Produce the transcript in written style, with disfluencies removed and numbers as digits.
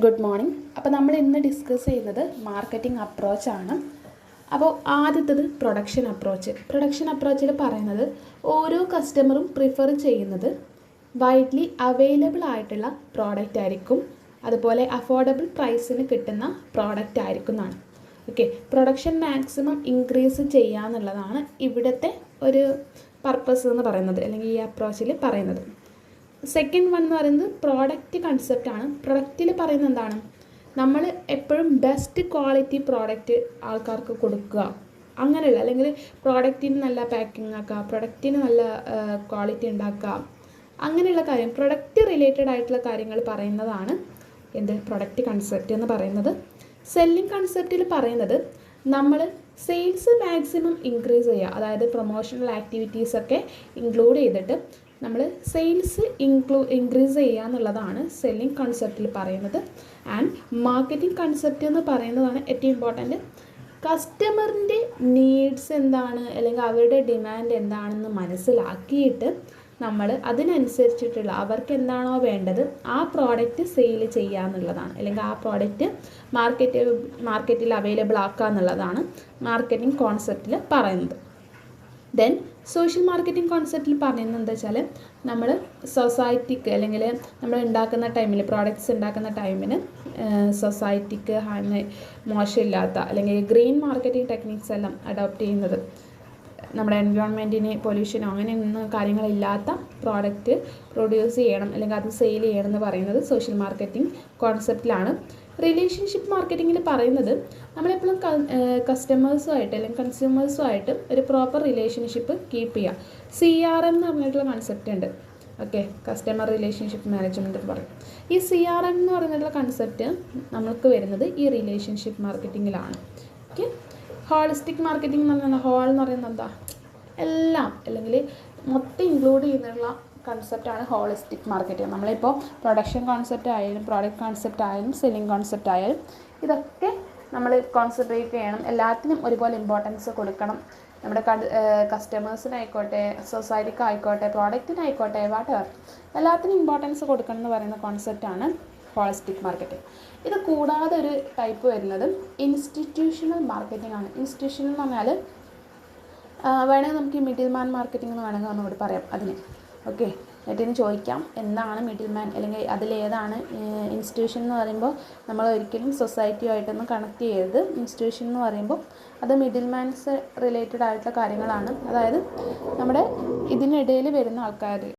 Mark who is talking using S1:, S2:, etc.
S1: Good morning. അപ്പോൾ നമ്മൾ ഇന്ന് ഡിസ്കസ് ചെയ്യുന്നത് മാർക്കറ്റിംഗ് അപ്രോച്ചാണ്. അപ്പോൾ ആദ്യത്തത് പ്രൊഡക്ഷൻ അപ്രോച്ചിൽ പറയുന്നത് ഓരോ കസ്റ്റമറും പ്രിഫർ ചെയ്യുന്നത് വൈഡ്ലി അവൈലബിൾ ആയിട്ടുള്ള പ്രോഡക്റ്റ് ആയിരിക്കും, അതുപോലെ അഫോർഡബിൾ പ്രൈസിന് കിട്ടുന്ന പ്രോഡക്റ്റ് ആയിരിക്കും എന്നാണ്. ഓക്കെ, പ്രൊഡക്ഷൻ മാക്സിമം ഇൻക്രീസ് ചെയ്യുക എന്നുള്ളതാണ് ഇവിടുത്തെ ഒരു പർപ്പസ് എന്ന് പറയുന്നത്, അല്ലെങ്കിൽ ഈ അപ്രോച്ചിൽ പറയുന്നത്. സെക്കൻഡ് വൺ എന്ന് പറയുന്നത് പ്രോഡക്റ്റ് കൺസെപ്റ്റാണ്. പ്രൊഡക്റ്റിൽ പറയുന്നത് എന്താണ്, നമ്മൾ എപ്പോഴും ബെസ്റ്റ് ക്വാളിറ്റി പ്രോഡക്റ്റ് ആൾക്കാർക്ക് കൊടുക്കുക, അങ്ങനെയുള്ള, അല്ലെങ്കിൽ പ്രോഡക്റ്റിന് നല്ല പാക്കിംഗ് ആക്കുക, പ്രൊഡക്റ്റിന് നല്ല ക്വാളിറ്റി ഉണ്ടാക്കുക, അങ്ങനെയുള്ള കാര്യം പ്രൊഡക്റ്റ് റിലേറ്റഡ് ആയിട്ടുള്ള കാര്യങ്ങൾ പറയുന്നതാണ് എന്ത് പ്രൊഡക്റ്റ് കൺസെപ്റ്റ് എന്ന് പറയുന്നത്. സെല്ലിംഗ് കൺസെപ്റ്റിൽ പറയുന്നത് നമ്മൾ സെയിൽസ് മാക്സിമം ഇൻക്രീസ് ചെയ്യുക, അതായത് പ്രൊമോഷണൽ ആക്ടിവിറ്റീസൊക്കെ ഇൻക്ലൂഡ് ചെയ്തിട്ട് നമ്മൾ സെയിൽസ് ഇൻക്രീസ് ചെയ്യുക എന്നുള്ളതാണ് സെല്ലിംഗ് കൺസെപ്റ്റിൽ പറയുന്നത്. ആൻഡ് മാർക്കറ്റിംഗ് കൺസെപ്റ്റ് എന്ന് പറയുന്നതാണ് ഏറ്റവും ഇമ്പോർട്ടൻറ്റ്. കസ്റ്റമറിൻ്റെ നീഡ്സ് എന്താണ്, അല്ലെങ്കിൽ അവരുടെ ഡിമാൻഡ് എന്താണെന്ന് മനസ്സിലാക്കിയിട്ട് നമ്മൾ അതിനനുസരിച്ചിട്ടുള്ള അവർക്ക് എന്താണോ വേണ്ടത് ആ പ്രോഡക്റ്റ് സെയിൽ ചെയ്യുക എന്നുള്ളതാണ്, അല്ലെങ്കിൽ ആ പ്രോഡക്റ്റ് മാർക്കറ്റിൽ അവൈലബിൾ ആക്കുക എന്നുള്ളതാണ് മാർക്കറ്റിംഗ് കോൺസെപ്റ്റിൽ പറയുന്നത്. ദെൻ സോഷ്യൽ മാർക്കറ്റിംഗ് കോൺസെപ്റ്റിൽ പറയുന്നത് എന്താ വെച്ചാൽ, നമ്മൾ സൊസൈറ്റിക്ക്, അല്ലെങ്കിൽ നമ്മൾ ഉണ്ടാക്കുന്ന ടൈമിൽ, പ്രോഡക്റ്റ്സ് ഉണ്ടാക്കുന്ന ടൈമിന് സൊസൈറ്റിക്ക് മോശമില്ലാത്ത, അല്ലെങ്കിൽ ഗ്രീൻ മാർക്കറ്റിംഗ് ടെക്നിക്സ് എല്ലാം അഡോപ്റ്റ് ചെയ്യുന്നത്, നമ്മുടെ എൻവയോൺമെൻറ്റിന് പൊല്യൂഷനോ അങ്ങനെയൊന്നും കാര്യങ്ങളില്ലാത്ത പ്രോഡക്റ്റ് പ്രൊഡ്യൂസ് ചെയ്യണം, അല്ലെങ്കിൽ അത് സെയിൽ ചെയ്യണം എന്ന് പറയുന്നത് സോഷ്യൽ മാർക്കറ്റിംഗ് കോൺസെപ്റ്റിലാണ്. റിലേഷൻഷിപ്പ് മാർക്കറ്റിങ്ങിൽ പറയുന്നത് നമ്മളെപ്പോഴും കസ്റ്റമേഴ്സുമായിട്ട് അല്ലെങ്കിൽ കൺസ്യൂമേഴ്സുമായിട്ട് ഒരു പ്രോപ്പർ റിലേഷൻഷിപ്പ് കീപ്പ് ചെയ്യുക. CRM എന്ന് പറഞ്ഞിട്ടുള്ള കൺസെപ്റ്റ് ഉണ്ട്. ഓക്കെ, കസ്റ്റമർ റിലേഷൻഷിപ്പ് മാനേജ്മെൻറ്റ് എന്ന് പറയും. ഈ CRM എന്ന് പറഞ്ഞിട്ടുള്ള കൺസെപ്റ്റ് നമുക്ക് വരുന്നത് ഈ റിലേഷൻഷിപ്പ് മാർക്കറ്റിങ്ങിലാണ്. ഓക്കെ, ഹോളിസ്റ്റിക് മാർക്കറ്റിംഗ് എന്ന് പറഞ്ഞാൽ, ഹോൾ എന്ന് പറയുന്നത് എന്താ, എല്ലാം, അല്ലെങ്കിൽ മൊത്തം ഇൻക്ലൂഡ് ചെയ്യുന്നുള്ള കൺസെപ്റ്റാണ് ഹോളിസ്റ്റിക് മാർക്കറ്റിംഗ്. നമ്മളിപ്പോൾ പ്രൊഡക്ഷൻ കോൺസെപ്റ്റ് ആയാലും, പ്രോഡക്റ്റ് കോൺസെപ്റ്റ് ആയാലും, സെല്ലിംഗ് കോൺസെപ്റ്റ് ആയാലും, ഇതൊക്കെ നമ്മൾ കോൺസെൻട്രേറ്റ് ചെയ്യണം. എല്ലാത്തിനും ഒരുപോലെ ഇമ്പോർട്ടൻസ് കൊടുക്കണം. നമ്മുടെ കസ്റ്റമേഴ്സിനായിക്കോട്ടെ, സൊസൈറ്റിക്കായിക്കോട്ടെ, പ്രോഡക്റ്റിനായിക്കോട്ടെ, വാട്ടെവർ, എല്ലാത്തിനും ഇമ്പോർട്ടൻസ് കൊടുക്കണം എന്ന് പറയുന്ന കോൺസെപ്റ്റാണ് ഹോളിസ്റ്റിക് മാർക്കറ്റിംഗ്. ഇത് കൂടാതെ ഒരു ടൈപ്പ് വരുന്നത് ഇൻസ്റ്റിറ്റ്യൂഷണൽ മാർക്കറ്റിംഗ് ആണ്. ഇൻസ്റ്റിറ്റ്യൂഷണൽ എന്ന് പറഞ്ഞാൽ വേണമെങ്കിൽ നമുക്ക് ഈ മിഡിൽ മാൻ മാർക്കറ്റിംഗ് എന്ന് വേണമെങ്കിൽ ഒന്നുകൂടി പറയാം അതിന്. ഓക്കെ, എന്നിട്ടിന് ചോദിക്കാം എന്താണ് മിഡിൽ മാൻ, അല്ലെങ്കിൽ അതിലേതാണ് ഇൻസ്റ്റിറ്റ്യൂഷൻ എന്ന് പറയുമ്പോൾ നമ്മൾ ഒരിക്കലും സൊസൈറ്റിയുമായിട്ടൊന്നും കണക്ട് ചെയ്യരുത്. ഇൻസ്റ്റിറ്റ്യൂഷൻ എന്ന് പറയുമ്പോൾ അത് മിഡിൽ മാൻസ് റിലേറ്റഡ് ആയിട്ടുള്ള കാര്യങ്ങളാണ്, അതായത് നമ്മുടെ ഇതിനിടയിൽ വരുന്ന ആൾക്കാർ.